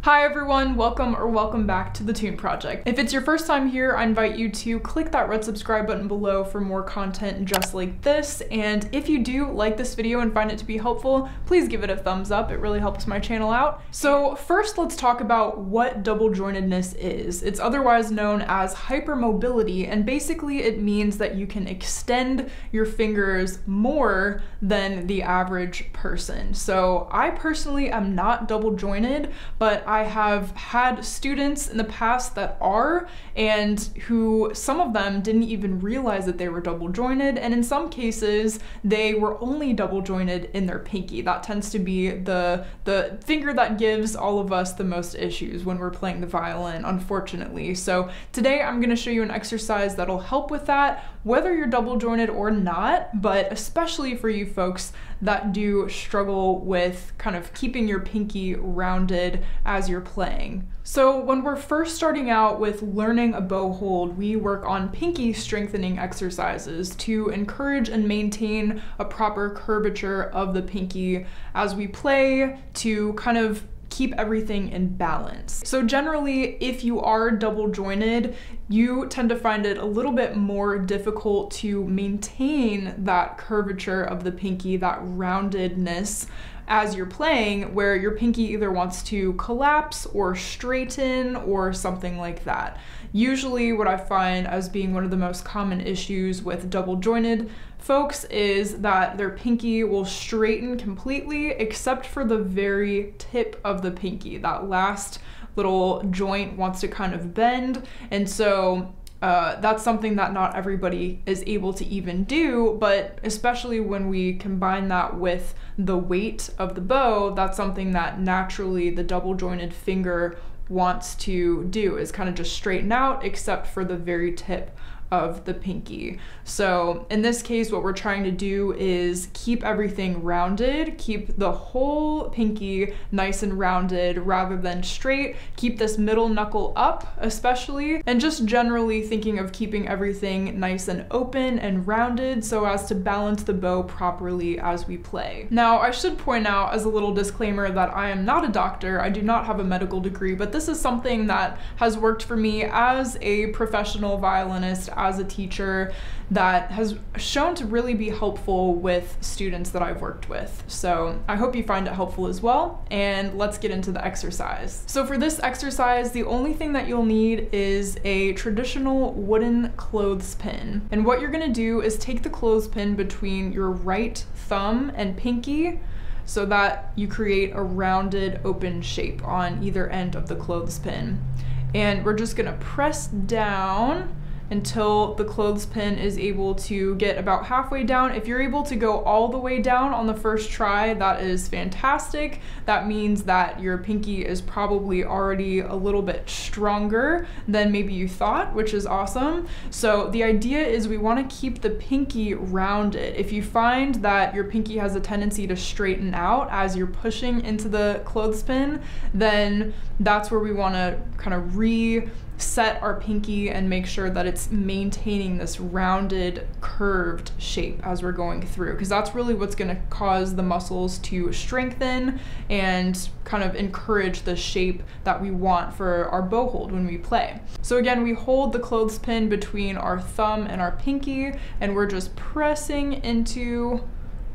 Hi everyone, welcome back to the Toon Project. If it's your first time here, I invite you to click that red subscribe button below for more content just like this. And if you do like this video and find it to be helpful, please give it a thumbs up. It really helps my channel out. So first, let's talk about what double-jointedness is. It's otherwise known as hypermobility, and basically it means that you can extend your fingers more than the average person. So I personally am not double-jointed, but I have had students in the past that are, and who some of them didn't even realize that they were double jointed, and in some cases they were only double jointed in their pinky. That tends to be the finger that gives all of us the most issues when we're playing the violin, unfortunately. So today I'm going to show you an exercise that'll help with that, whether you're double jointed or not, but especially for you folks that do struggle with kind of keeping your pinky rounded as you're playing. So when we're first starting out with learning a bow hold, we work on pinky strengthening exercises to encourage and maintain a proper curvature of the pinky as we play, to kind of keep everything in balance. So generally, if you are double jointed, you tend to find it a little bit more difficult to maintain that curvature of the pinky, that roundedness as you're playing, where your pinky either wants to collapse or straighten or something like that. Usually what I find as being one of the most common issues with double jointed folks is that their pinky will straighten completely except for the very tip of the pinky. That last little joint wants to kind of bend, and so that's something that not everybody is able to even do, but especially when we combine that with the weight of the bow, that's something that naturally the double jointed finger wants to do, is kind of just straighten out except for the very tip of the pinky. So in this case, what we're trying to do is keep everything rounded, keep the whole pinky nice and rounded rather than straight, keep this middle knuckle up especially, and just generally thinking of keeping everything nice and open and rounded so as to balance the bow properly as we play. Now, I should point out as a little disclaimer that I am not a doctor, I do not have a medical degree, but this is something that has worked for me as a professional violinist, as a teacher, that has shown to really be helpful with students that I've worked with. So I hope you find it helpful as well, and let's get into the exercise. So for this exercise, the only thing that you'll need is a traditional wooden clothespin. And what you're gonna do is take the clothespin between your right thumb and pinky so that you create a rounded open shape on either end of the clothespin. And we're just gonna press down until the clothespin is able to get about halfway down. If you're able to go all the way down on the first try, that is fantastic. That means that your pinky is probably already a little bit stronger than maybe you thought, which is awesome. So the idea is we want to keep the pinky rounded. If you find that your pinky has a tendency to straighten out as you're pushing into the clothespin, then that's where we want to kind of reset our pinky and make sure that it's maintaining this rounded, curved shape as we're going through, because that's really what's going to cause the muscles to strengthen and kind of encourage the shape that we want for our bow hold when we play. So again, we hold the clothespin between our thumb and our pinky, and we're just pressing into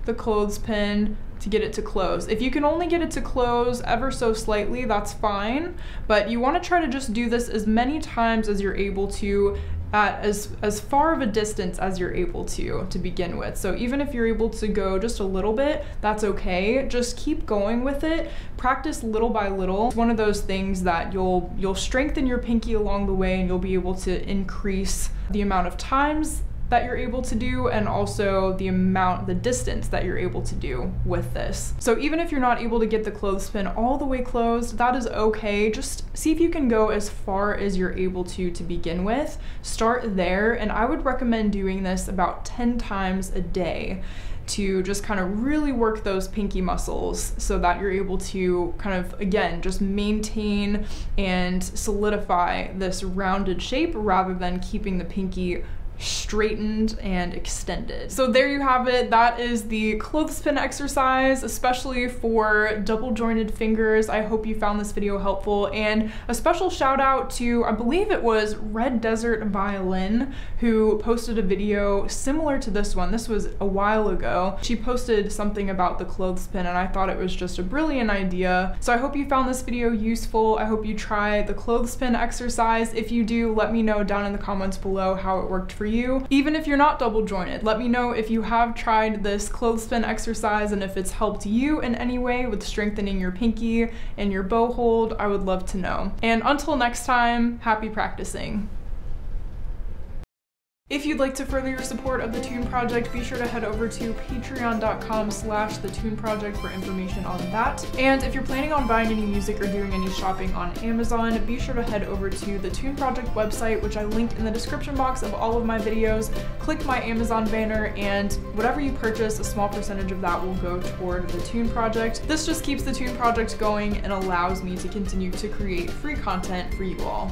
the clothespin to get it to close. If you can only get it to close ever so slightly, that's fine, but you want to try to just do this as many times as you're able to, at as far of a distance as you're able to begin with. So even if you're able to go just a little bit, that's okay. Just keep going with it. Practice little by little. It's one of those things that you'll strengthen your pinky along the way, and you'll be able to increase the amount of times that you're able to do, and also the distance that you're able to do with this. So even if you're not able to get the clothespin all the way closed, that is okay. Just see if you can go as far as you're able to begin with. Start there, and I would recommend doing this about 10 times a day to just kind of really work those pinky muscles so that you're able to kind of, again, just maintain and solidify this rounded shape rather than keeping the pinky straightened and extended. So there you have it. That is the clothespin exercise, especially for double jointed fingers. I hope you found this video helpful, and a special shout out to, I believe it was Red Desert Violin, who posted a video similar to this one. This was a while ago. She posted something about the clothespin and I thought it was just a brilliant idea. So I hope you found this video useful. I hope you try the clothespin exercise. If you do, let me know down in the comments below how it worked for you. Even if you're not double jointed, let me know if you have tried this clothespin exercise and if it's helped you in any way with strengthening your pinky and your bow hold. I would love to know. And until next time, happy practicing. If you'd like to further your support of the Toon Project, be sure to head over to patreon.com/thetooneproject for information on that. And if you're planning on buying any music or doing any shopping on Amazon, be sure to head over to the Toon Project website, which I linked in the description box of all of my videos. Click my Amazon banner, and whatever you purchase, a small percentage of that will go toward the Toon Project. This just keeps the Toon Project going and allows me to continue to create free content for you all.